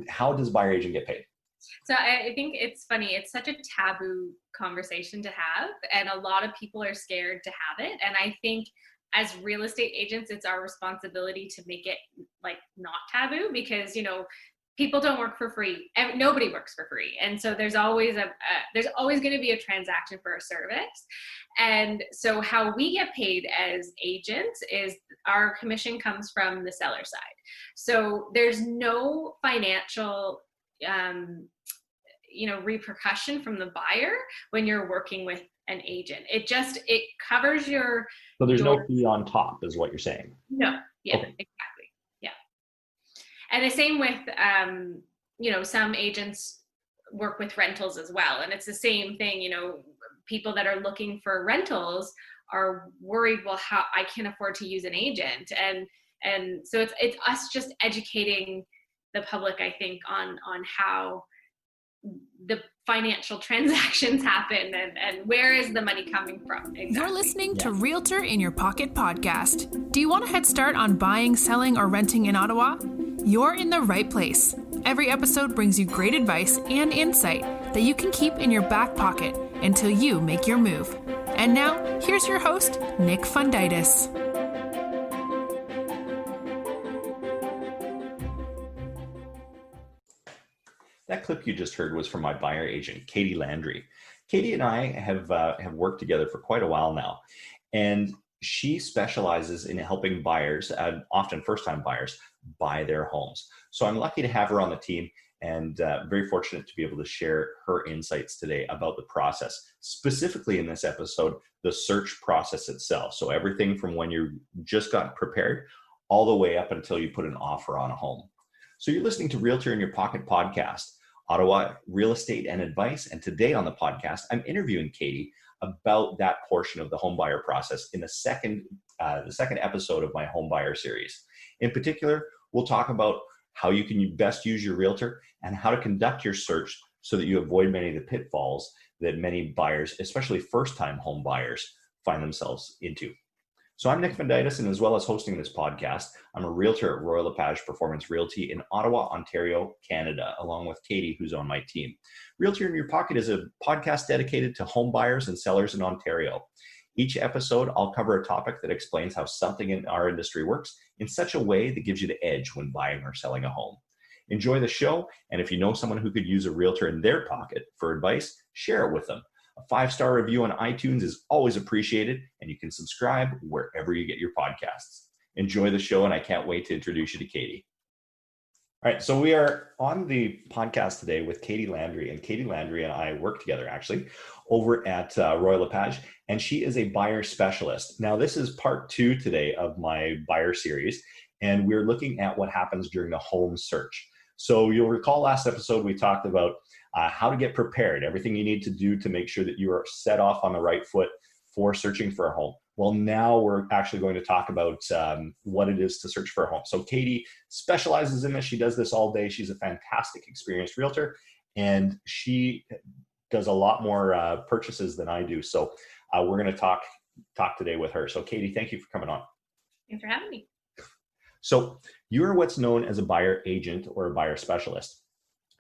How does buyer agent get paid? So I think it's funny. It's such a taboo conversation to have, and a lot of people are scared to have it. And I think as real estate agents, it's our responsibility to make it like not taboo, because, you know, people don't work for free. Nobody works for free. And so there's always going to be a transaction for a service. And so how we get paid as agents is our commission comes from the seller side. So there's no financial repercussion from the buyer when you're working with an agent. It covers your. So there's no fee on top, is what you're saying? No. Yeah, okay. Exactly. Yeah. And the same with, some agents work with rentals as well. And it's the same thing, you know, people that are looking for rentals are worried, well, how I can't afford to use an agent. And so it's us just educating the public, I think, on how the financial transactions happen and where is the money coming from. Exactly. You're listening to Realtor in Your Pocket podcast. Do you want a head start on buying, selling, or renting in Ottawa? You're in the right place. Every episode brings you great advice and insight that you can keep in your back pocket until you make your move. And now, here's your host, Nick Fundytus. That clip you just heard was from my buyer agent, Katye Landry. Katye and I have worked together for quite a while now, and she specializes in helping buyers, often first-time buyers, buy their homes. So I'm lucky to have her on the team, and very fortunate to be able to share her insights today about the process, specifically in this episode, the search process itself. So everything from when you just got prepared all the way up until you put an offer on a home. So you're listening to Realtor in Your Pocket podcast, Ottawa real estate and advice. And today on the podcast, I'm interviewing Katye about that portion of the home buyer process in the second episode of my home buyer series. In particular, we'll talk about how you can best use your realtor and how to conduct your search so that you avoid many of the pitfalls that many buyers, especially first-time home buyers, find themselves into. So I'm Nick Fundytus, and as well as hosting this podcast, I'm a realtor at Royal LePage Performance Realty in Ottawa, Ontario, Canada, along with Katye, who's on my team. Realtor in Your Pocket is a podcast dedicated to home buyers and sellers in Ontario. Each episode, I'll cover a topic that explains how something in our industry works in such a way that gives you the edge when buying or selling a home. Enjoy the show, and if you know someone who could use a realtor in their pocket for advice, share it with them. A 5-star review on iTunes is always appreciated, and you can subscribe wherever you get your podcasts. Enjoy the show, and I can't wait to introduce you to Katye. All right, so we are on the podcast today with Katye Landry, and Katye Landry and I work together actually over at Royal LePage, and she is a buyer specialist. Now, this is part 2 today of my buyer series, and we're looking at what happens during the home search. So you'll recall last episode we talked about how to get prepared, everything you need to do to make sure that you are set off on the right foot for searching for a home. Well, now we're actually going to talk about what it is to search for a home. So Katye specializes in this. She does this all day. She's a fantastic experienced realtor, and she does a lot more purchases than I do. So we're going to talk today with her. So Katye, thank you for coming on. Thanks for having me. So you're what's known as a buyer agent or a buyer specialist.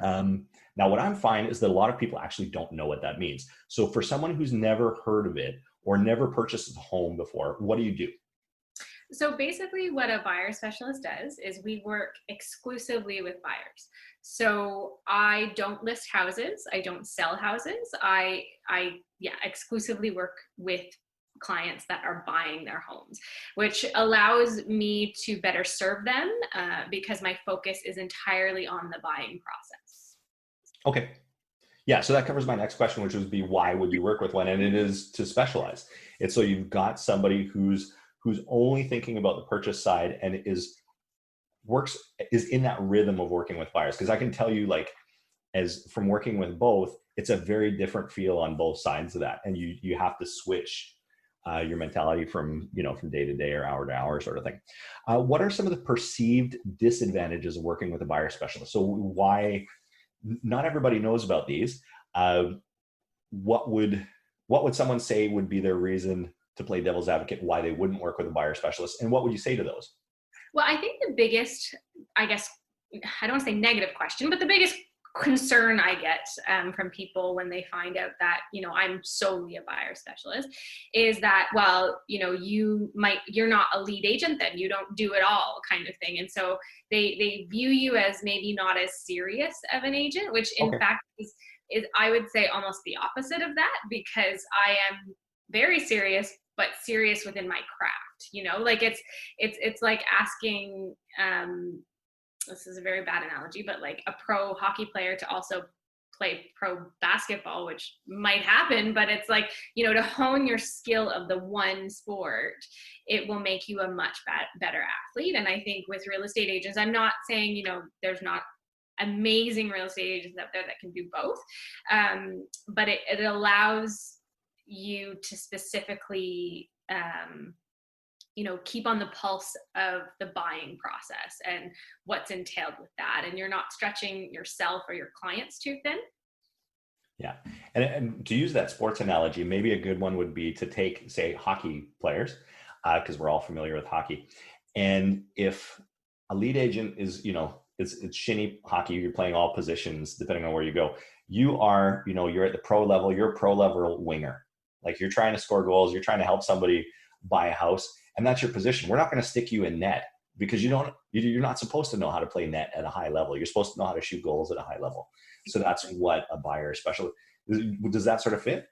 Now, what I'm finding is that a lot of people actually don't know what that means. So for someone who's never heard of it or never purchased a home before, what do you do? So basically what a buyer specialist does is we work exclusively with buyers. So I don't list houses. I don't sell houses. I exclusively work with clients that are buying their homes, which allows me to better serve them because my focus is entirely on the buying process. Okay. Yeah, so that covers my next question, which would be why would you work with one? And it is to specialize. It's so you've got somebody who's only thinking about the purchase side and is in that rhythm of working with buyers. Because I can tell you, like, as from working with both, it's a very different feel on both sides of that. And you have to switch your mentality from day to day or hour to hour sort of thing. What are some of the perceived disadvantages of working with a buyer specialist? So why not everybody knows about these? What would someone say would be their reason to play devil's advocate why they wouldn't work with a buyer specialist? And what would you say to those? Well, I think the biggest, I don't want to say negative question, but the biggest concern I get from people when they find out that, I'm solely a buyer specialist is that, well, you're not a lead agent, then you don't do it all kind of thing. And so they view you as maybe not as serious of an agent, which in fact is I would say almost the opposite of that, because I am very serious, but serious within my craft, like it's like asking, this is a very bad analogy, but like a pro hockey player to also play pro basketball, which might happen, but it's like, to hone your skill of the one sport, it will make you a much better athlete. And I think with real estate agents, I'm not saying, there's not amazing real estate agents out there that can do both. But it allows you to specifically, keep on the pulse of the buying process and what's entailed with that. And you're not stretching yourself or your clients too thin. Yeah. And to use that sports analogy, maybe a good one would be to take, say, hockey players, because we're all familiar with hockey. And if a lead agent is, it's shinny hockey, you're playing all positions, depending on where you go. You are, you're at the pro level, you're a pro level winger. Like you're trying to score goals, you're trying to help somebody buy a house. And that's your position. We're not going to stick you in net because you're not supposed to know how to play net at a high level. You're supposed to know how to shoot goals at a high level. So that's what a buyer specialist, does that sort of fit?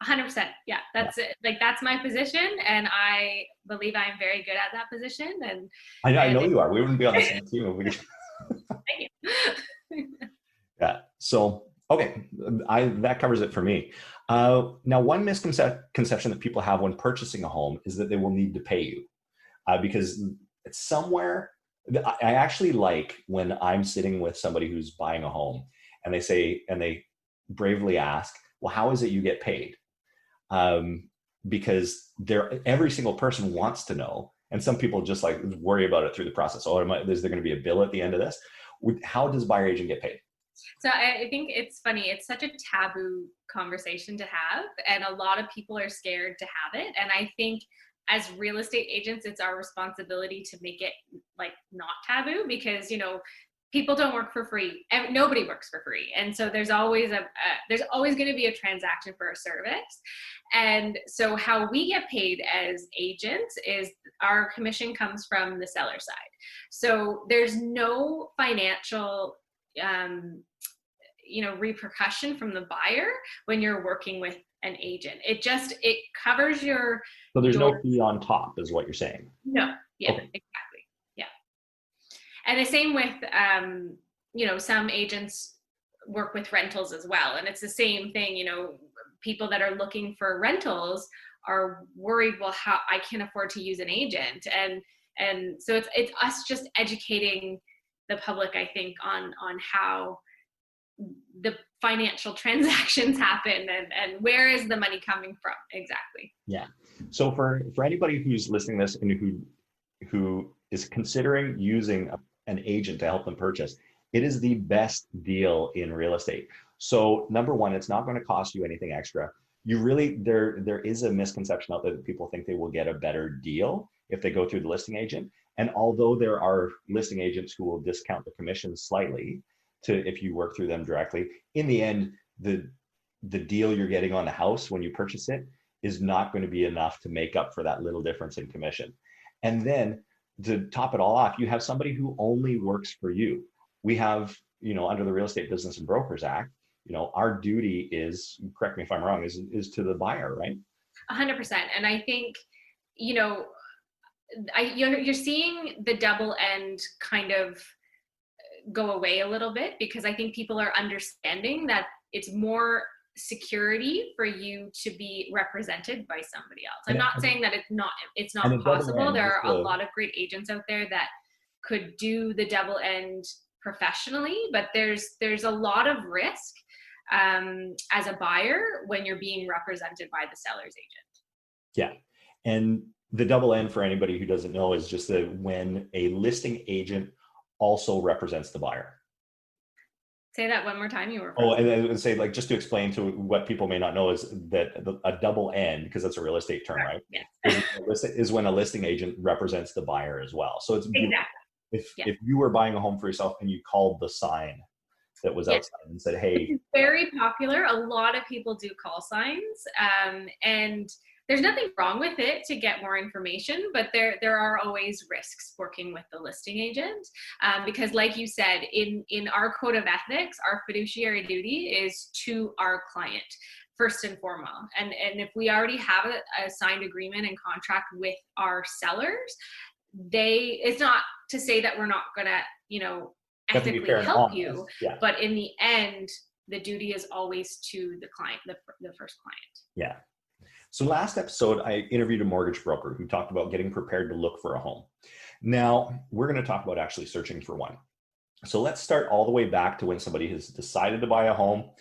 100%. Yeah, that's it. Like that's my position. And I believe I'm very good at that position. And I know you are. We wouldn't be on the same team if we Thank you. Yeah. So, okay. That covers it for me. Now, one misconception that people have when purchasing a home is that they will need to pay you because it's somewhere. I actually like when I'm sitting with somebody who's buying a home and they bravely ask, well, how is it you get paid? Because every single person wants to know. And some people just like worry about it through the process. Oh, is there going to be a bill at the end of this? How does buyer agent get paid? So I think it's funny. It's such a taboo conversation to have, and a lot of people are scared to have it. And I think as real estate agents, it's our responsibility to make it like not taboo, because people don't work for free. Nobody works for free, and so there's always going to be a transaction for a service. And so how we get paid as agents is our commission comes from the seller side. So there's no financial repercussion from the buyer when you're working with an agent. It covers your. So there's no fee on top, is what you're saying. No. Yeah. Okay. Exactly. Yeah. And the same with some agents work with rentals as well, and it's the same thing. People that are looking for rentals are worried, well, how I can't afford to use an agent, and so it's us just educating the public, I think, on how the financial transactions happen and where is the money coming from exactly. Yeah. So for anybody who's listening to this and who is considering using an agent to help them purchase, it is the best deal in real estate. So number one, it's not going to cost you anything extra. There is a misconception out there that people think they will get a better deal if they go through the listing agent. And although there are listing agents who will discount the commission slightly if you work through them directly, in the end, the deal you're getting on the house when you purchase it is not going to be enough to make up for that little difference in commission. And then to top it all off, you have somebody who only works for you. We have, under the Real Estate Business and Brokers Act, our duty is, correct me if I'm wrong, is to the buyer, right? 100%. And I think, you're seeing the double end kind of go away a little bit, because I think people are understanding that it's more security for you to be represented by somebody else. I'm not saying that it's not possible. There are a lot of great agents out there that could do the double end professionally, but there's a lot of risk as a buyer when you're being represented by the seller's agent. Yeah. And the double end, for anybody who doesn't know, is just that when a listing agent also represents the buyer. Say that one more time. And say, like, just to explain to what people may not know, is that a double end, because that's a real estate term, right? Yeah. is when a listing agent represents the buyer as well. So it's exactly. if you were buying a home for yourself and you called the sign that was outside and said, hey. It's very popular. A lot of people do call signs. And there's nothing wrong with it to get more information, but there are always risks working with the listing agent. Because like you said, in our code of ethics, our fiduciary duty is to our client first and foremost. And if we already have a signed agreement and contract with our sellers, it's not to say that we're not gonna, ethically help you, but in the end, the duty is always to the client, the first client. Yeah. So last episode, I interviewed a mortgage broker who talked about getting prepared to look for a home. Now, we're going to talk about actually searching for one. So let's start all the way back to when somebody has decided to buy a home.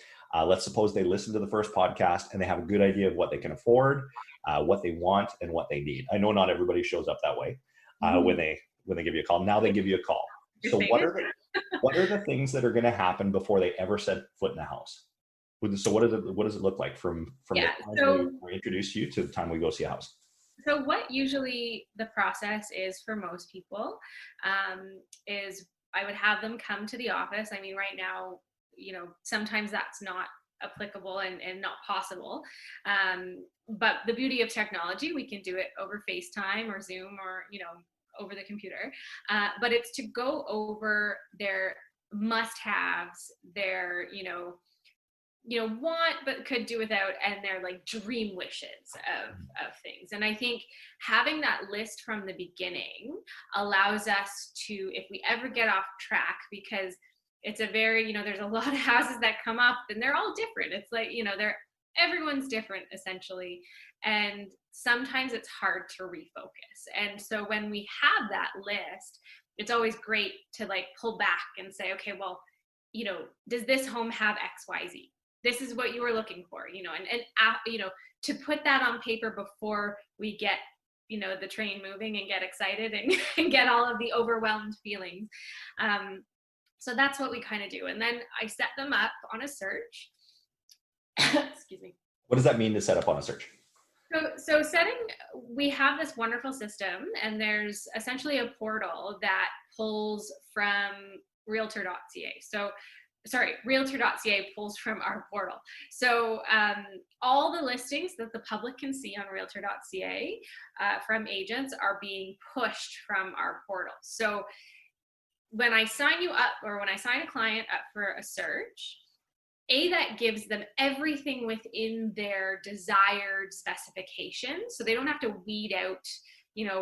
Let's suppose they listen to the first podcast and they have a good idea of what they can afford, what they want, and what they need. I know not everybody shows up that way when they give you a call. Now they give you a call. So what are the things that are going to happen before they ever set foot in a house? So what does it look like from the time we introduce you to the time we go see a house? So what usually the process is for most people is I would have them come to the office. I mean, right now, sometimes that's not applicable and not possible. But the beauty of technology, we can do it over FaceTime or Zoom or, over the computer. But it's to go over their must-haves, their, want but could do without, and their like dream wishes of things. And I think having that list from the beginning allows us to, if we ever get off track, because it's a very, there's a lot of houses that come up and they're all different. It's like, everyone's different essentially. And sometimes it's hard to refocus. And so when we have that list, it's always great to like pull back and say, okay, well, does this home have XYZ? This is what you were looking for, and to put that on paper before we get, the train moving and get excited and get all of the overwhelmed feelings. So that's what we kind of do. And then I set them up on a search. Excuse me. What does that mean to set up on a search? So we have this wonderful system, and there's essentially a portal that pulls from Realtor.ca. Realtor.ca pulls from our portal. So all the listings that the public can see on Realtor.ca from agents are being pushed from our portal. So when I sign you up, or when I sign a client up for a search, that gives them everything within their desired specifications. So they don't have to weed out,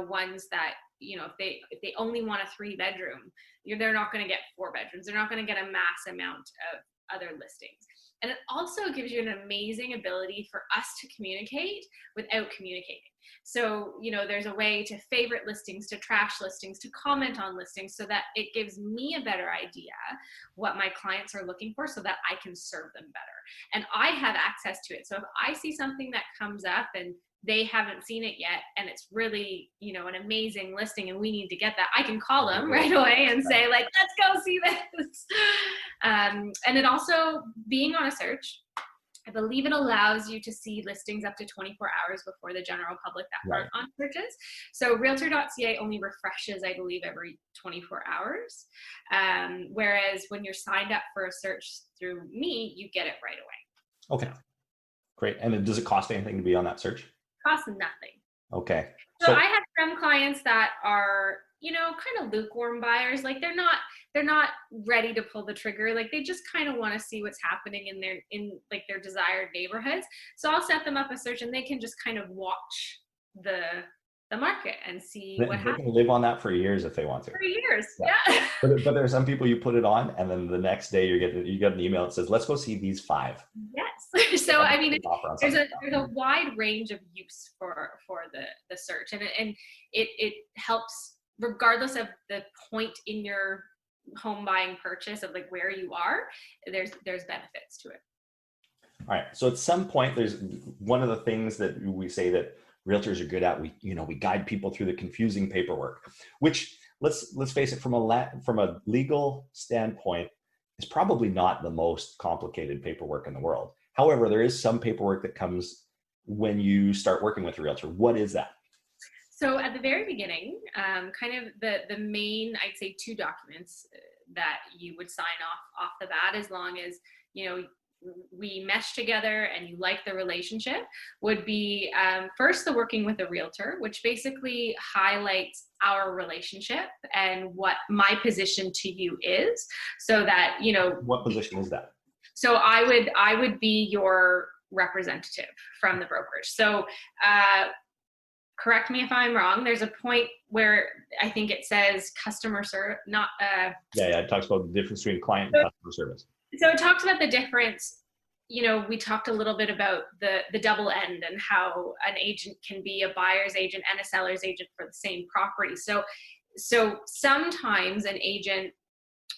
ones that, if they only want a 3-bedroom, they're not going to get 4 bedrooms. They're not going to get a mass amount of other listings. And it also gives you an amazing ability for us to communicate without communicating. So, there's a way to favorite listings, to trash listings, to comment on listings, so that it gives me a better idea what my clients are looking for, so that I can serve them better. And I have access to it. So if I see something that comes up and they haven't seen it yet, and it's really, an amazing listing, and we need to get that, I can call them right away and say, like, let's go see this. And it also, being on a search, I believe it allows you to see listings up to 24 hours before the general public that aren't on searches. So Realtor.ca only refreshes, I believe, every 24 hours. Whereas when you're signed up for a search through me, you get it right away. Okay, great. And does it cost anything to be on that search? Costs nothing. Okay. So I have some clients that are, kind of lukewarm buyers. Like they're not ready to pull the trigger. Like they just kind of want to see what's happening in their desired neighborhoods. So I'll set them up a search, and they can just kind of watch the market and see what happens. They can live on that for years if they want to. For years, yeah. But there are some people, you put it on, and then the next day you get an email that says, let's go see these 5. Yes. So I mean, there's a wide range of use for the search, and it helps regardless of the point in your home buying purchase of like where you are. There's benefits to it. All right. So at some point, there's one of the things that we say that realtors are good at. We guide people through the confusing paperwork, which let's face it, from a legal standpoint, is probably not the most complicated paperwork in the world. However, there is some paperwork that comes when you start working with a realtor. What is that? So at the very beginning, kind of the main, I'd say, 2 documents that you would sign off the bat, as long as, we mesh together and you like the relationship, would be first the working with a realtor, which basically highlights our relationship and what my position to you is, so that, What position is that? So I would be your representative from the brokerage. So correct me if I'm wrong, there's a point where I think it says customer service, not Yeah, it talks about the difference between client and customer service. So it talks about the difference. We talked a little bit about the double end and how an agent can be a buyer's agent and a seller's agent for the same property. So sometimes an agent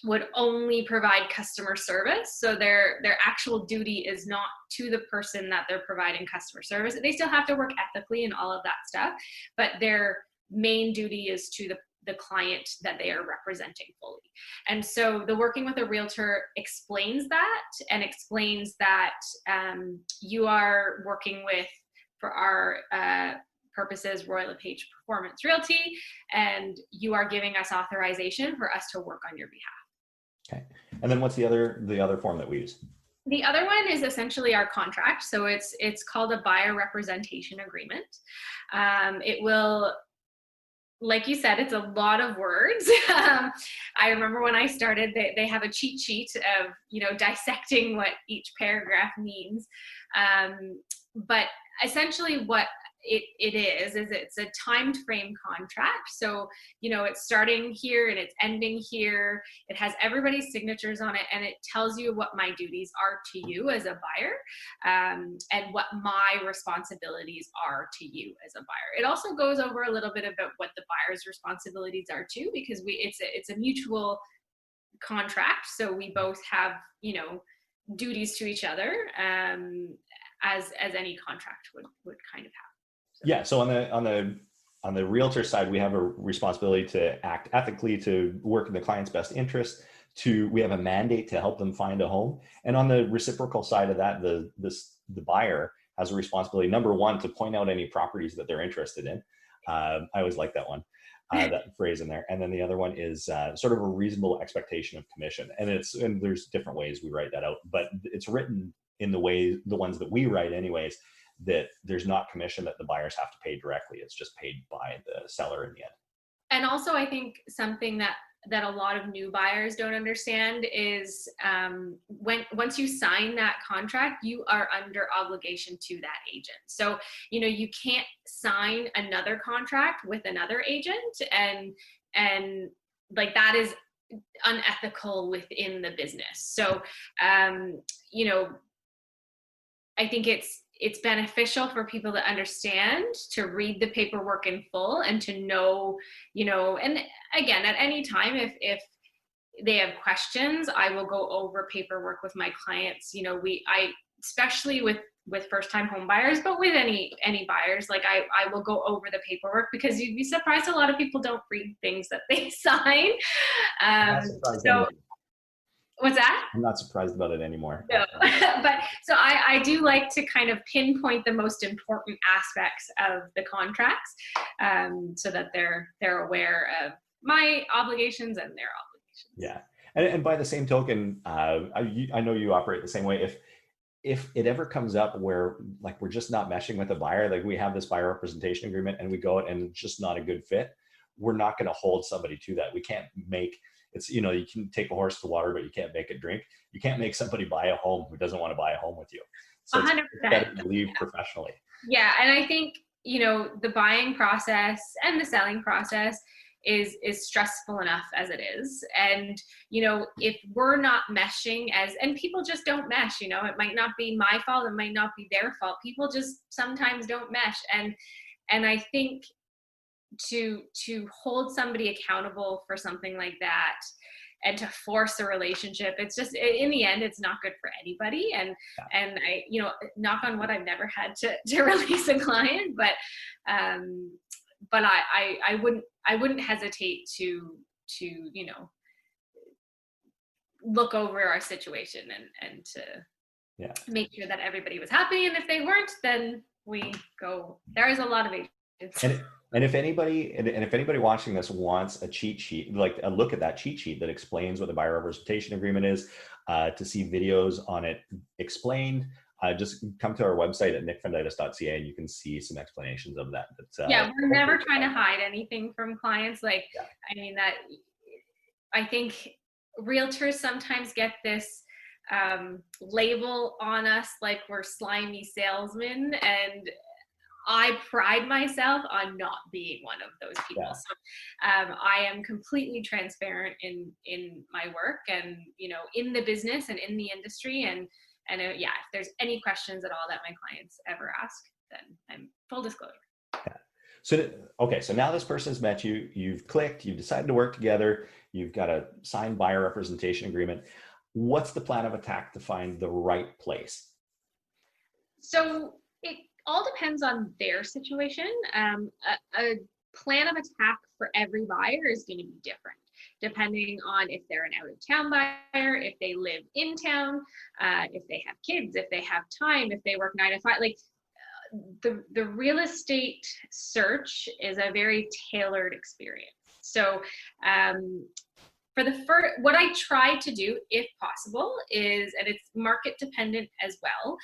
would only provide customer service. So their actual duty is not to the person that they're providing customer service. They still have to work ethically and all of that stuff, but their main duty is to the client that they are representing fully. And so the working with a realtor explains that, and explains that you are working with, for our purposes, Royal LePage Performance Realty, and you are giving us authorization for us to work on your behalf. Okay. And then what's the other form that we use? The other one is essentially our contract. So it's called a buyer representation agreement. It will, like you said, it's a lot of words. I remember when I started, they have a cheat sheet of, dissecting what each paragraph means. But essentially what it is it's a timed frame contract. So, it's starting here and it's ending here. It has everybody's signatures on it, and it tells you what my duties are to you as a buyer, and what my responsibilities are to you as a buyer. It also goes over a little bit about what the buyer's responsibilities are too, because it's a mutual contract. So we both have, duties to each other, as any contract would kind of have. Yeah. So on the realtor side, we have a responsibility to act ethically, to work in the client's best interest. We have a mandate to help them find a home. And on the reciprocal side of that, the buyer has a responsibility, number one, to point out any properties that they're interested in. I always like that one, that phrase in there. And then the other one is sort of a reasonable expectation of commission. And there's different ways we write that out, but it's written in the ones that we write anyways, that there's not commission that the buyers have to pay directly. It's just paid by the seller in the end. And also, I think something that a lot of new buyers don't understand is once you sign that contract, you are under obligation to that agent. So, you can't sign another contract with another agent, and like that is unethical within the business. So, I think it's beneficial for people to understand, to read the paperwork in full, and to know, and again, at any time, if they have questions, I will go over paperwork with my clients. Especially with first-time home buyers, but with any buyers, like I will go over the paperwork, because you'd be surprised a lot of people don't read things that they sign. What's that? I'm not surprised about it anymore. No. But so I do like to kind of pinpoint the most important aspects of the contracts, so that they're aware of my obligations and their obligations. Yeah. And by the same token, I know you operate the same way. If it ever comes up where like we're just not meshing with a buyer, like we have this buyer representation agreement and we go out and it's just not a good fit, we're not going to hold somebody to that. We can't make you can take a horse to water, but you can't make it drink. You can't make somebody buy a home who doesn't want to buy a home with you. So 100%. It's better to leave professionally. Yeah. And I think, the buying process and the selling process is stressful enough as it is. And, if we're not meshing and people just don't mesh, it might not be my fault. It might not be their fault. People just sometimes don't mesh. And I think to hold somebody accountable for something like that, and to force a relationship, it's just, in the end, it's not good for anybody. And I, knock on wood, I've never had to release a client, but I wouldn't hesitate to look over our situation and to make sure that everybody was happy. And if they weren't, then we go. There is a lot of agents. And if anybody watching this wants a cheat sheet, like a look at that cheat sheet that explains what the buyer representation agreement is, to see videos on it explained, just come to our website at nickfundytus.ca and you can see some explanations of that. But, yeah, we're never trying to hide anything from clients. Like, yeah. I mean, that I think realtors sometimes get this label on us like we're slimy salesmen, and I pride myself on not being one of those people. Yeah. So I am completely transparent in my work and, you know, in the business and in the industry. And yeah, if there's any questions at all that my clients ever ask, then I'm full disclosure. Yeah. So, okay. So now this person's met you, you've clicked, you've decided to work together, you've got a signed buyer representation agreement. What's the plan of attack to find the right place? So it all depends on their situation. A plan of attack for every buyer is going to be different, depending on if they're an out-of-town buyer, if they live in town, if they have kids, if they have time, if they work 9 to 5. Like the real estate search is a very tailored experience. So for the first, what I try to do, if possible, is, and it's market dependent as well,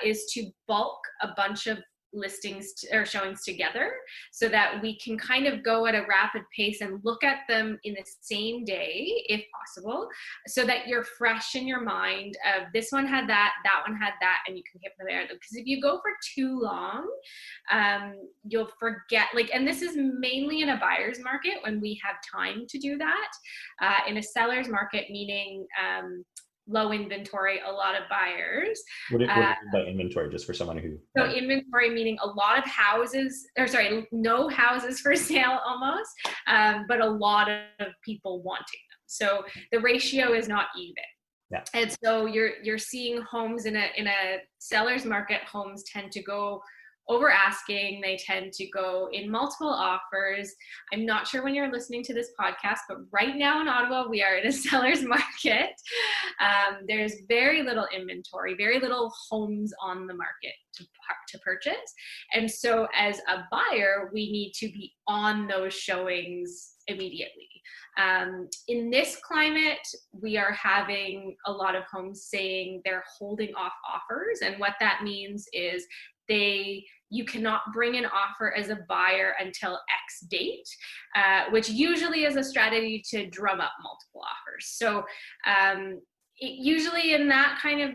is to bulk a bunch of listings or showings together so that we can kind of go at a rapid pace and look at them in the same day, if possible, so that you're fresh in your mind of this one had that one had that, and you can get from there. Because if you go for too long, you'll forget, like, and this is mainly in a buyer's market when we have time to do that. In a seller's market, meaning low inventory, a lot of buyers. What do you mean by inventory, just for someone who... So inventory meaning a lot of houses, or sorry, no houses for sale almost, but a lot of people wanting them. So the ratio is not even. Yeah. And so you're seeing homes in a seller's market, homes tend to go over asking. They tend to go in multiple offers. I'm not sure when you're listening to this podcast, but right now in Ottawa, we are in a seller's market. There's very little inventory, very little homes on the market to purchase. And so as a buyer, we need to be on those showings immediately. In this climate, we are having a lot of homes saying they're holding off offers. And what that means is you cannot bring an offer as a buyer until X date, which usually is a strategy to drum up multiple offers. So it usually in that kind of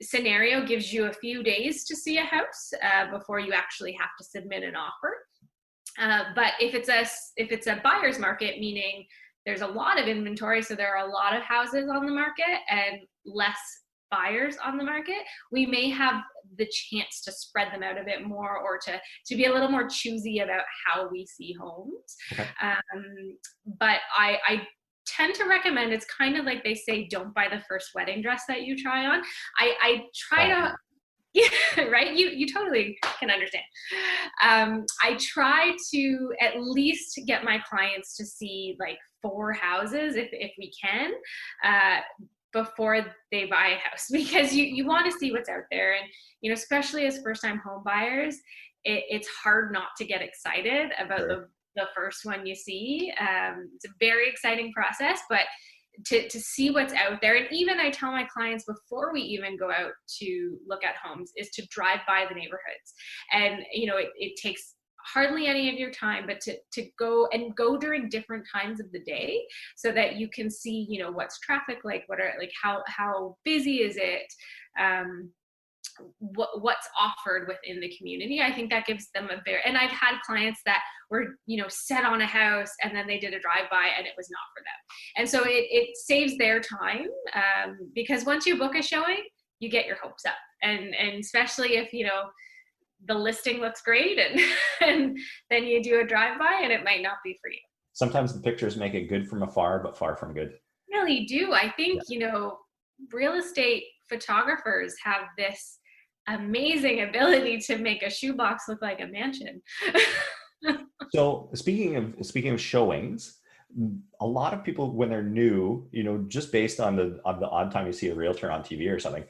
scenario gives you a few days to see a house before you actually have to submit an offer. But if it's a buyer's market, meaning there's a lot of inventory, so there are a lot of houses on the market and less buyers on the market, we may have the chance to spread them out a bit more, or to be a little more choosy about how we see homes. Okay. But I tend to recommend, it's kind of like they say, don't buy the first wedding dress that you try on. I try to, yeah, right? You totally can understand. I try to at least get my clients to see like 4 houses if we can, before they buy a house, because you want to see what's out there. And, you know, especially as first-time home buyers, it's hard not to get excited about sure. the first one you see. It's a very exciting process, but to see what's out there. And even I tell my clients before we even go out to look at homes is to drive by the neighborhoods. And, you know, it takes hardly any of your time, but to go during different times of the day so that you can see, you know, what's traffic like, what are like, how busy is it, what's offered within the community. I think that gives them and I've had clients that were, you know, set on a house and then they did a drive-by and it was not for them. And so it saves their time, because once you book a showing, you get your hopes up. And especially if, you know, the listing looks great and then you do a drive-by and it might not be for you. Sometimes the pictures make it good from afar, but far from good. Really do. I think, you know, real estate photographers have this amazing ability to make a shoebox look like a mansion. So speaking of showings, a lot of people, when they're new, you know, just based on the odd time you see a realtor on TV or something,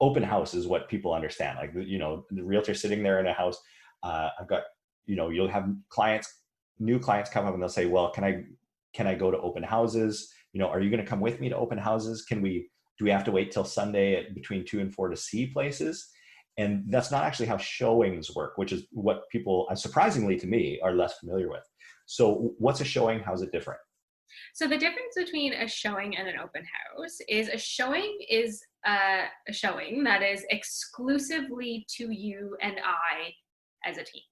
open house is what people understand. Like, you know, the realtor sitting there in a house. I've got, you'll have new clients come up and they'll say, well, can I go to open houses? Are you going to come with me to open houses? Do we have to wait till Sunday at between 2 and 4 to see places? And that's not actually how showings work, which is what people, surprisingly to me, are less familiar with. So what's a showing? How's it different? So the difference between a showing and an open house is a showing is a showing that is exclusively to you and I as a team.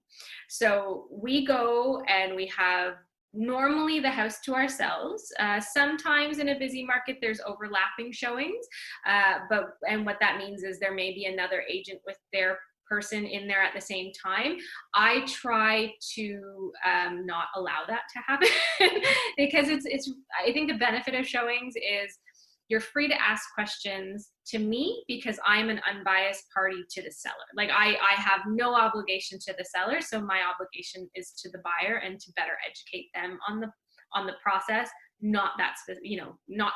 So we go and we have normally the house to ourselves. Sometimes in a busy market, there's overlapping showings. And what that means is there may be another agent with their person in there at the same time. I try to not allow that to happen because I think the benefit of showings is you're free to ask questions to me because I'm an unbiased party to the seller. Like I have no obligation to the seller. So my obligation is to the buyer and to better educate them on the process, not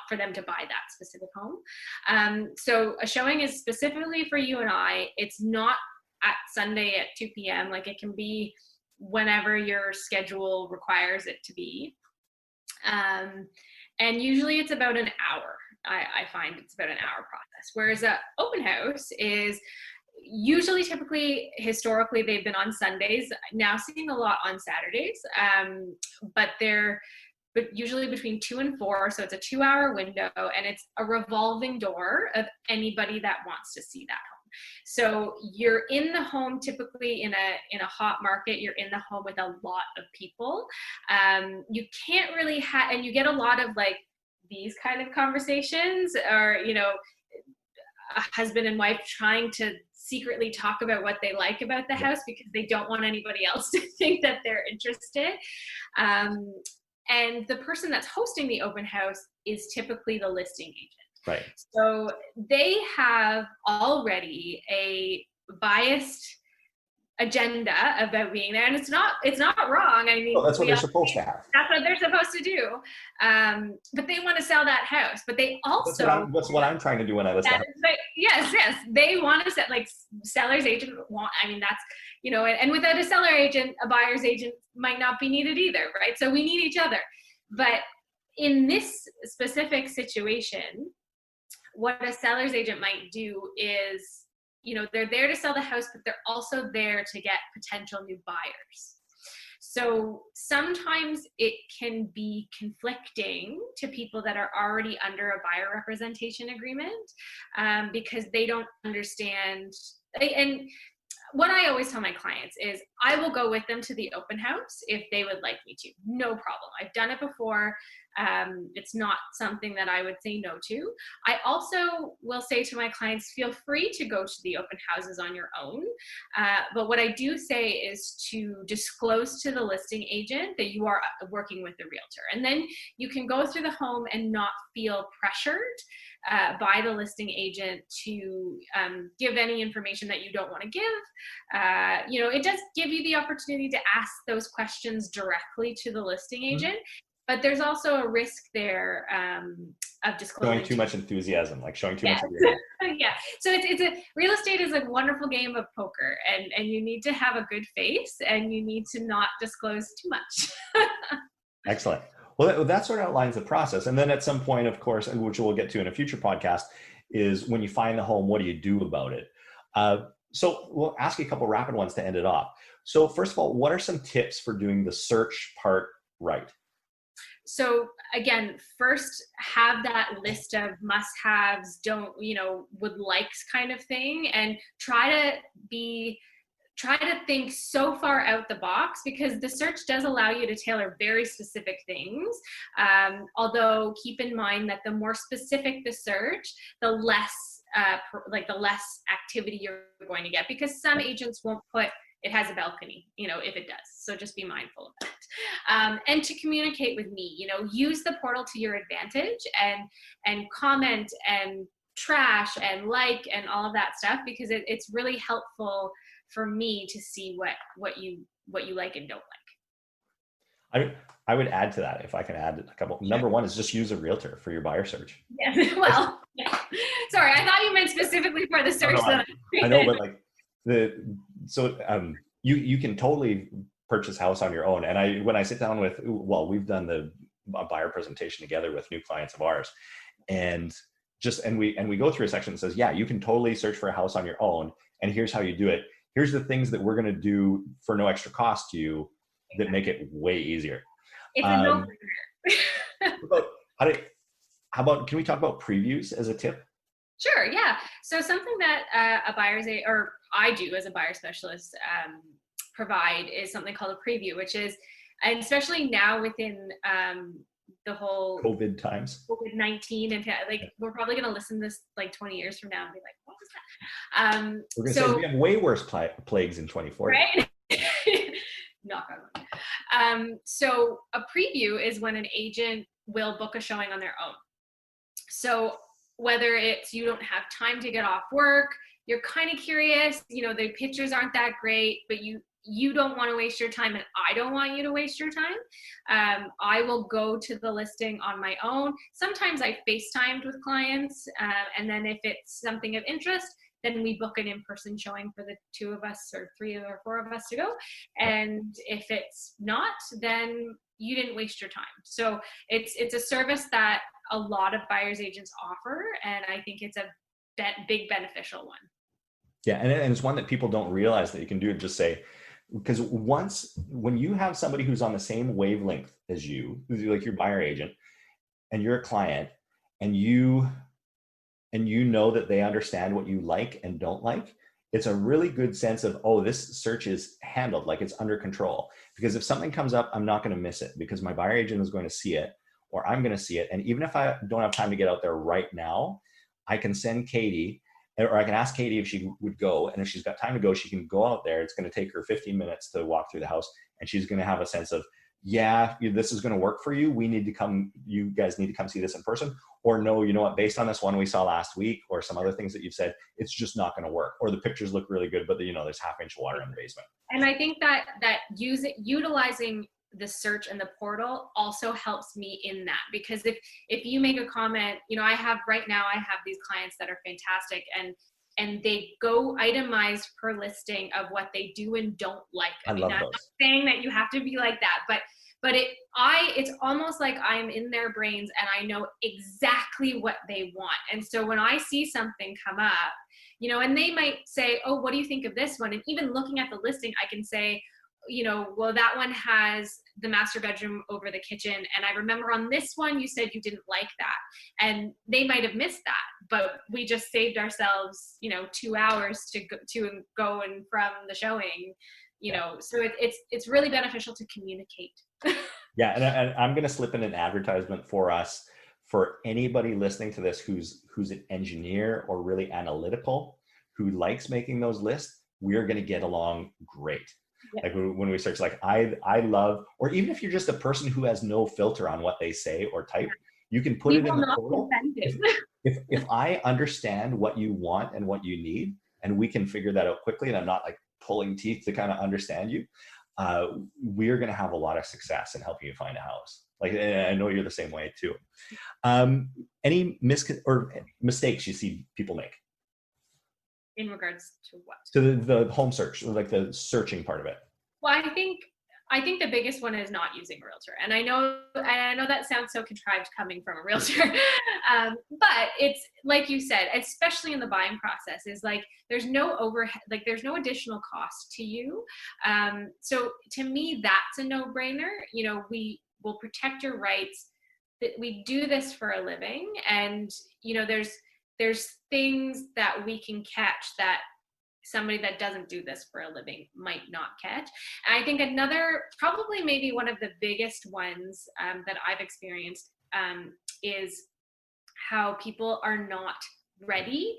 for them to buy that specific home. So a showing is specifically for you and I. It's not at Sunday at 2 p.m. Like it can be whenever your schedule requires it to be. And usually it's about an hour. I find it's about an hour process. Whereas an open house is usually, typically, historically, they've been on Sundays. Now seeing a lot on Saturdays, but usually between 2 and 4. So it's a 2-hour window and it's a revolving door of anybody that wants to see that home. So you're in the home typically in a hot market, you're in the home with a lot of people. You can't really and you get a lot of like these kind of conversations, or, a husband and wife trying to secretly talk about what they like about the house because they don't want anybody else to think that they're interested. And the person that's hosting the open house is typically the listing agent. Right. So they have already a biased agenda about being there, and it's not wrong. I mean, well, that's what they're supposed to have. That's what they're supposed to do. But they want to sell that house. But they also that's what I'm trying to do when I list the house. Yes, they want to set, like, seller's agent want. I mean, that's and without a seller agent, a buyer's agent might not be needed either, right? So we need each other. But in this specific situation, what a seller's agent might do is, they're there to sell the house, but they're also there to get potential new buyers. So sometimes it can be conflicting to people that are already under a buyer representation agreement because they don't understand. And what I always tell my clients is I will go with them to the open house if they would like me to. No problem. I've done it before. It's not something that I would say no to. I also will say to my clients, feel free to go to the open houses on your own. But what I do say is to disclose to the listing agent that you are working with the realtor. And then you can go through the home and not feel pressured by the listing agent to give any information that you don't want to give. It does give you the opportunity to ask those questions directly to the listing agent. But there's also a risk there of disclosing. Showing too much enthusiasm, like showing too much of your hand. Yeah. So real estate is a wonderful game of poker, and you need to have a good face, and you need to not disclose too much. Excellent. Well, that sort of outlines the process. And then at some point, of course, which we'll get to in a future podcast, is when you find the home, what do you do about it? So we'll ask you a couple rapid ones to end it off. So first of all, what are some tips for doing the search part right? So again, first have that list of must-haves, would likes kind of thing, and try to think so far out the box, because the search does allow you to tailor very specific things. Although keep in mind that the more specific the search, the less activity you're going to get, because some agents won't put it has a balcony, if it does. So just be mindful of that. And to communicate with me, use the portal to your advantage and comment and trash and like and all of that stuff, because it's really helpful for me to see what you like and don't like. I would add to that, if I can add a couple. Sure. Number one is just use a realtor for your buyer search. Yeah. Well, yeah. Sorry, I thought you meant specifically for the search. I know, but you can totally purchase a house on your own. And when I sit down with, well, we've done a buyer presentation together with new clients of ours, and we go through a section that says, yeah, you can totally search for a house on your own, and here's how you do it. Here's the things that we're going to do for no extra cost to you that make it way easier. It's a no-brainer. How about, can we talk about previews as a tip? Sure, yeah. So something that I do as a buyer specialist provide is something called a preview, which is, and especially now within the whole COVID times, COVID-19, and like we're probably going to listen to this like 20 years from now and be like, what was that? We're going to say we have way worse plagues in 2040. Right? Knock on wood. So a preview is when an agent will book a showing on their own. So whether it's you don't have time to get off work, you're kind of curious, the pictures aren't that great, but you don't want to waste your time, and I don't want you to waste your time. I will go to the listing on my own. Sometimes I FaceTimed with clients, and then if it's something of interest, then we book an in-person showing for the 2 of us or 3 or 4 of us to go. And if it's not, then you didn't waste your time. So it's a service that a lot of buyers agents offer, and I think it's a big beneficial one. Yeah, and it's one that people don't realize that you can do. Just say, because when you have somebody who's on the same wavelength as you, who's like your buyer agent, and you're a client, and you know that they understand what you like and don't like, it's a really good sense of, oh, this search is handled, like it's under control. Because if something comes up, I'm not going to miss it because my buyer agent is going to see it, or I'm going to see it. And even if I don't have time to get out there right now, I can send Katie, or I can ask Katie if she would go. And if she's got time to go, she can go out there. It's going to take her 15 minutes to walk through the house. And she's going to have a sense of, yeah, this is going to work for you. You guys need to come see this in person. Or no, you know what, based on this one we saw last week, or some other things that you've said, it's just not going to work. Or the pictures look really good, but there's half-inch water in the basement. And I think that utilizing the search and the portal also helps me in that, because if you make a comment, I have these clients that are fantastic, and they go itemized per listing of what they do and don't like. I mean, I'm not saying that you have to be like that, but it's almost like I'm in their brains and I know exactly what they want. And so when I see something come up, and they might say, oh, what do you think of this one? And even looking at the listing, I can say, well, that one has the master bedroom over the kitchen. And I remember on this one, you said you didn't like that. And they might have missed that, but we just saved ourselves, 2 hours to go and from the showing, so it's really beneficial to communicate. Yeah. And I'm going to slip in an advertisement for us, for anybody listening to this, who's an engineer or really analytical, who likes making those lists. We're going to get along great. Yeah. Like when we search, like I love, or even if you're just a person who has no filter on what they say or type, you can put it in the portal. If I understand what you want and what you need, and we can figure that out quickly, and I'm not like pulling teeth to kind of understand you, we're going to have a lot of success in helping you find a house. Like, I know you're the same way too. Any mistakes you see people make? In regards to what? So the home search, like the searching part of it. Well, I think the biggest one is not using a realtor. And I know that sounds so contrived coming from a realtor, but it's like you said, especially in the buying process, is like there's no overhead, like there's no additional cost to you. So to me, that's a no-brainer. We will protect your rights. We do this for a living, and there's things that we can catch that somebody that doesn't do this for a living might not catch. And I think another, probably maybe one of the biggest ones that I've experienced is how people are not ready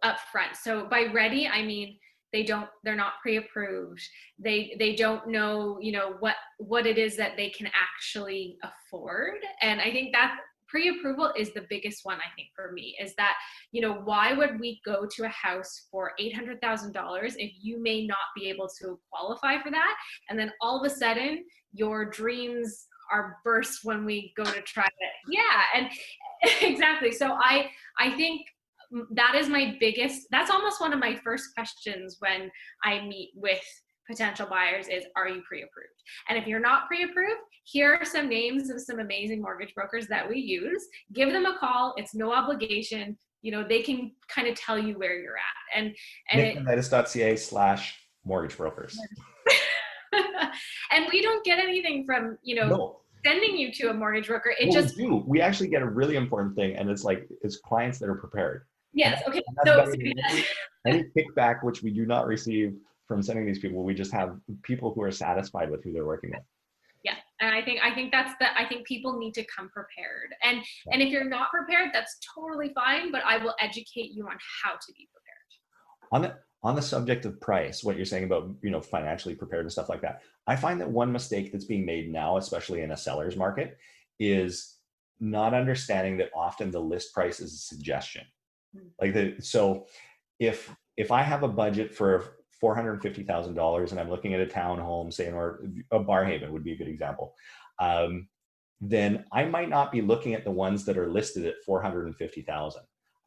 up front. So by ready, I mean they're not pre-approved. They don't know, what it is that they can actually afford. And I think that pre-approval is the biggest one, I think, for me, is that, why would we go to a house for $800,000 if you may not be able to qualify for that? And then all of a sudden your dreams are burst when we go to try it. Yeah. And exactly. So I think that is that's almost one of my first questions when I meet with potential buyers is, are you pre-approved? And if you're not pre-approved, here are some names of some amazing mortgage brokers that we use. Give them a call. It's no obligation. They can kind of tell you where you're at. And nickfundytus.ca/mortgage brokers. And we don't get anything from, No. sending you to a mortgage broker. We do. We actually get a really important thing, and it's clients that are prepared. Yes. Okay. Any kickback, which we do not receive from sending these people, we just have people who are satisfied with who they're working with. Yeah, and I think I think people need to come prepared, and if you're not prepared, that's totally fine. But I will educate you on how to be prepared. On the subject of price, what you're saying about financially prepared and stuff like that, I find that one mistake that's being made now, especially in a seller's market, is not understanding that often the list price is a suggestion. So if I have a budget for $450,000 and I'm looking at a townhome, say, or a Barrhaven would be a good example, then I might not be looking at the ones that are listed at $450,000.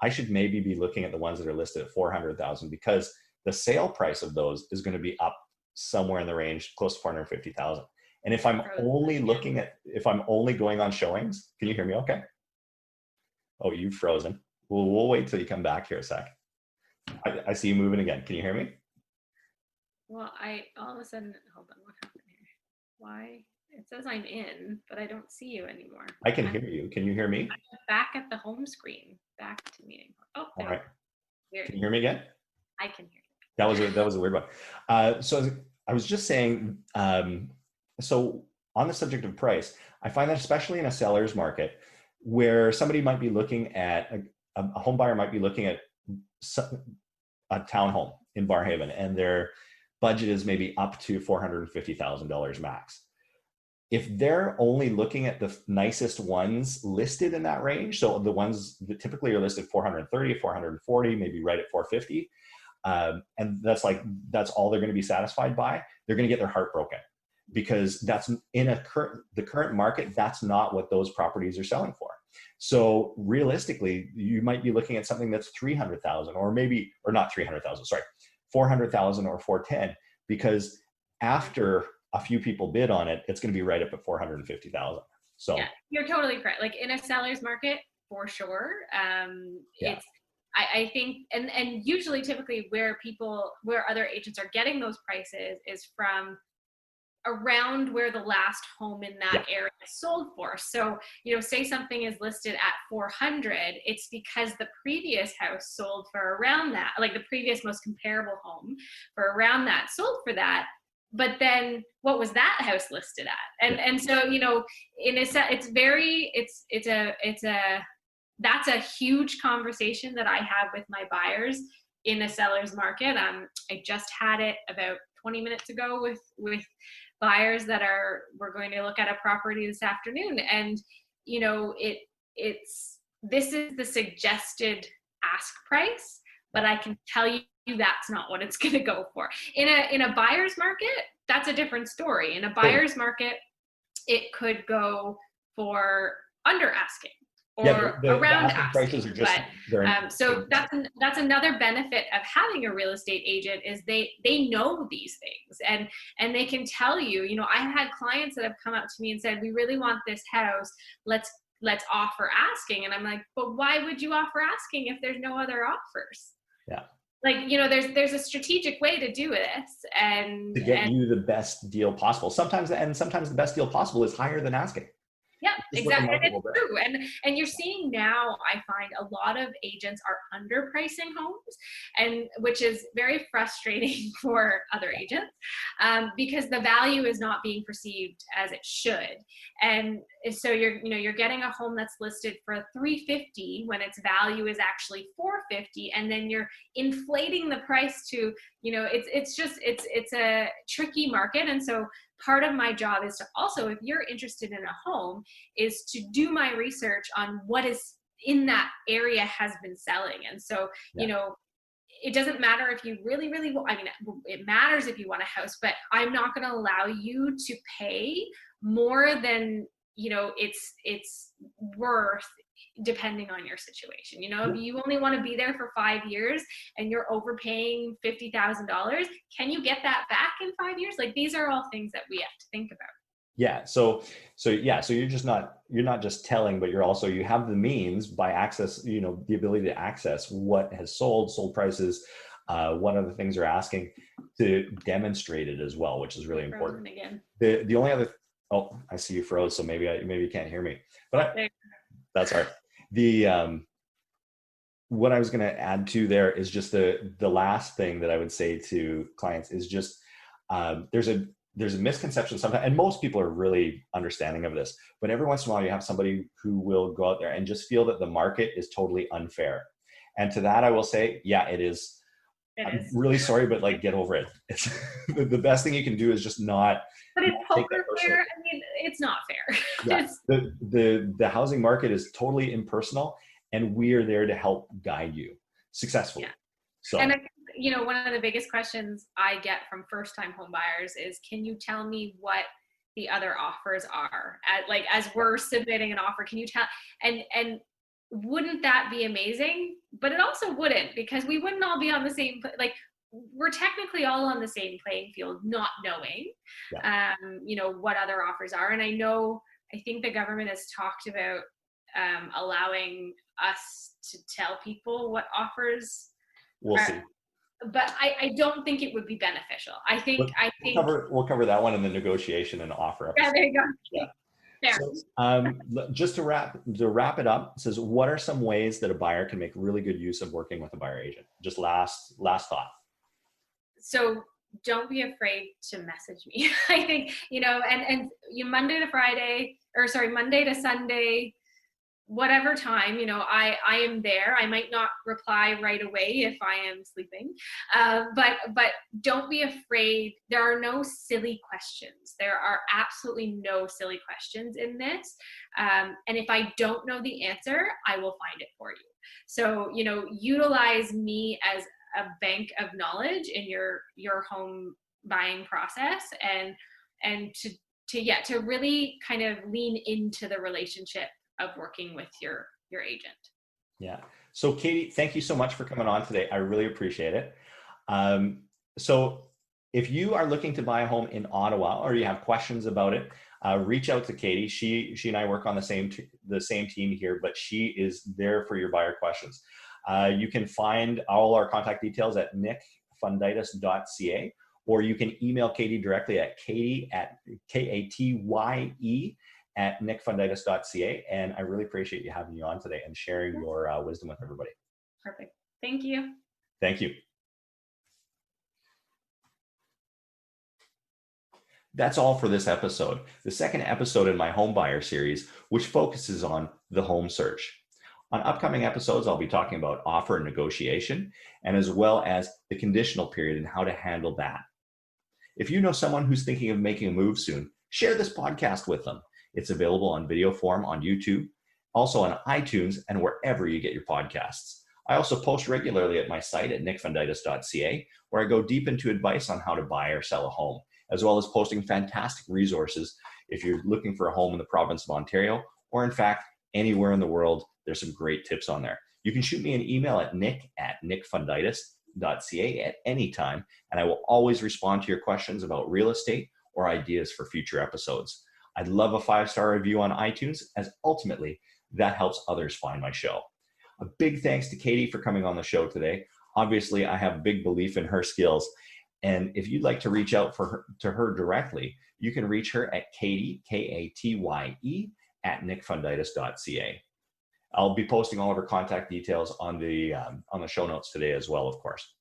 I should maybe be looking at the ones that are listed at $400,000, because the sale price of those is going to be up somewhere in the range close to $450,000. And if I'm only going on showings, can you hear me okay? Oh, you've frozen. We'll wait till you come back here a sec. I see you moving again. Can you hear me? Well, all of a sudden, hold on, what happened here? Why? It says I'm in, but I don't see you anymore. I can hear you. Can you hear me? I'm back at the home screen, back to meeting. Oh, all right. Weird. Can you hear me again? I can hear you. That was a weird one. So I was just saying, so on the subject of price, I find that especially in a seller's market, where somebody might be looking at, a home buyer might be looking at a townhome in Barrhaven, and their budget is maybe up to $450,000 max. If they're only looking at the nicest ones listed in that range, so the ones that typically are listed 430, 440, maybe right at 450, and that's all they're going to be satisfied by, they're going to get their heart broken, because that's in the current market, that's not what those properties are selling for. So realistically, you might be looking at something that's 300,000, or not 300,000, sorry, 400,000 or 410, because after a few people bid on it, it's going to be right up at 450,000. So yeah, you're totally correct. Like in a seller's market, for sure. It's, I think, and usually typically where other agents are getting those prices is from around where the last home in that area sold for. So, say something is listed at 400, it's because the previous house sold for around that, like the previous most comparable home for around that sold for that. But then what was that house listed at? And so, that's a huge conversation that I have with my buyers in a seller's market. I just had it about 20 minutes ago with buyers that we're going to look at a property this afternoon. And, this is the suggested ask price, but I can tell you that's not what it's going to go for. In a buyer's market, that's a different story. In a buyer's market, it could go for under asking or around asking. So that's another benefit of having a real estate agent is they know these things and they can tell you. I've had clients that have come up to me and said, we really want this house. Let's offer asking. And I'm like, but why would you offer asking if there's no other offers? Yeah. Like, there's a strategic way to do this and to get you the best deal possible. Sometimes the best deal possible is higher than asking. Yeah, exactly. And it's true. And you're seeing now, I find a lot of agents are underpricing homes, and which is very frustrating for other agents because the value is not being perceived as it should. And so you're getting a home that's listed for $350 when its value is actually $450, and then you're inflating the price to, it's a tricky market. And so part of my job is to also, if you're interested in a home, is to do my research on what is in that area has been selling. And so, it doesn't matter if you really, really want, it matters if you want a house, but I'm not going to allow you to pay more than, it's worth depending on your situation. If you only want to be there for 5 years and you're overpaying $50,000, can you get that back in 5 years? Like, these are all things that we have to think about. Yeah. So you're not just telling, but you have the means by access, the ability to access what has sold prices, what other things are asking, to demonstrate it as well, which is really important. Again. The only other, I see you froze, so maybe you can't hear me, but that's all right. What I was going to add to there is just the last thing that I would say to clients is just, there's a misconception sometimes, and most people are really understanding of this, but every once in a while you have somebody who will go out there and just feel that the market is totally unfair. And to that, I will say, yeah, it is. I'm really sorry, but like, get over it. It's the best thing you can do is just not. But it's poker fair. I mean, it's not fair. Yeah. The housing market is totally impersonal, and we are there to help guide you successfully. Yeah. So, and I think, one of the biggest questions I get from first-time home buyers is, can you tell me what the other offers are? As we're submitting an offer, can you tell? And wouldn't that be amazing? But it also wouldn't, because we wouldn't all be on the same, we're technically all on the same playing field, not knowing, what other offers are. And I think the government has talked about allowing us to tell people what offers. We'll see. But I don't think it would be beneficial. I think we'll cover that one in the negotiation and offer episode. Yeah, there you go. Yeah. There. So, just to wrap it up, it says, what are some ways that a buyer can make really good use of working with a buyer agent? Just last thought. So don't be afraid to message me. I think, and you Monday to Sunday, whatever time, I am there. I might not reply right away if I am sleeping, but don't be afraid. There are no silly questions. There are absolutely no silly questions in this. And if I don't know the answer, I will find it for you. So, utilize me as a bank of knowledge in your home buying process, and to really kind of lean into the relationship of working with your agent. Yeah. So Katie, thank you so much for coming on today. I really appreciate it. So if you are looking to buy a home in Ottawa, or you have questions about it, reach out to Katie. She and I work on the same team here, but she is there for your buyer questions. You can find all our contact details at nickfundytus.ca, or you can email Katie directly at Katye@nickfundytus.ca. And I really appreciate you having you on today and sharing your wisdom with everybody. Perfect. Thank you. Thank you. That's all for this episode, the second episode in my home buyer series, which focuses on the home search. On upcoming episodes, I'll be talking about offer and negotiation, and as well as the conditional period and how to handle that. If you know someone who's thinking of making a move soon, share this podcast with them. It's available on video form on YouTube, also on iTunes, and wherever you get your podcasts. I also post regularly at my site at nickfundytus.ca, where I go deep into advice on how to buy or sell a home, as well as posting fantastic resources if you're looking for a home in the province of Ontario, or in fact, anywhere in the world. There's some great tips on there. You can shoot me an email at nick@nickfundytus.ca at any time, and I will always respond to your questions about real estate or ideas for future episodes. I'd love a 5-star review on iTunes, as ultimately that helps others find my show. A big thanks to Katie for coming on the show today. Obviously, I have big belief in her skills. And if you'd like to reach out to her directly, you can reach her at Katie, Katye, @nickfundytus.ca. I'll be posting all of her contact details on the show notes today as well, of course.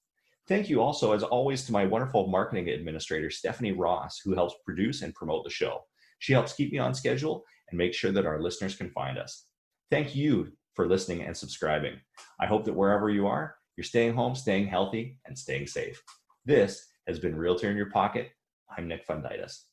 Thank you also, as always, to my wonderful marketing administrator, Stephanie Ross, who helps produce and promote the show. She helps keep me on schedule and make sure that our listeners can find us. Thank you for listening and subscribing. I hope that wherever you are, you're staying home, staying healthy, and staying safe. This has been Realtor in Your Pocket. I'm Nick Fundytus.